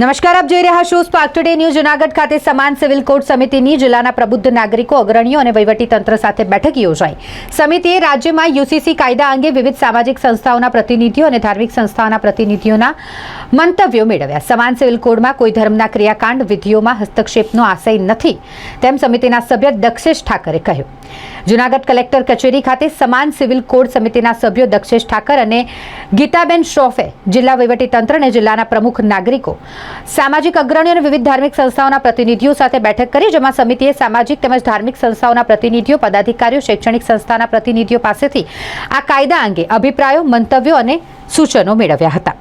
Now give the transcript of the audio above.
નમસ્કાર, આપ જોઈ રહ્યા છો સ્પાર્ક ટુડે ન્યૂઝ. જૂનાગઢ ખાતે સમાન સિવિલ કોડ સમિતિની જિલ્લાના પ્રબુદ્ધ નાગરિકો, અગ્રણીઓ અને વહીવટીતંત્ર સાથે બેઠક યોજાઈ. સમિતિએ રાજ્યમાં યુસીસી કાયદા અંગે વિવિધ સામાજિક સંસ્થાઓના પ્રતિનિધિઓ અને ધાર્મિક સંસ્થાઓના પ્રતિનિધિઓના મંતવ્યો મેળવ્યા. સમાન સિવિલ કોડમાં કોઈ ધર્મના ક્રિયાકાંડ વિધિઓમાં હસ્તક્ષેપનો આશય નથી, તેમ સમિતિના સભ્ય દક્ષેશ ઠાકરે કહ્યું. જૂનાગઢ કલેક્ટર કચેરી ખાતે સમાન સિવિલ કોડ સમિતિના સભ્યો દક્ષેશ ઠાકર અને ગીતાબેન શ્રોફે જિલ્લા વહીવટીતંત્ર અને જિલ્લાના પ્રમુખ નાગરિકો, સામાજિક અગ્રણીઓ અને વિવિધ ધાર્મિક સંસ્થાઓના પ્રતિનિધિઓ સાથે બેઠક કરી, જેમાં સમિતિએ સામાજિક તેમજ ધાર્મિક સંસ્થાઓના પ્રતિનિધિઓ, પદાધિકારીઓ, શૈક્ષણિક સંસ્થાના પ્રતિનિધિઓ પાસેથી આ કાયદા અંગે અભિપ્રાયો, મંતવ્યો અને સૂચનો મેળવ્યા હતા.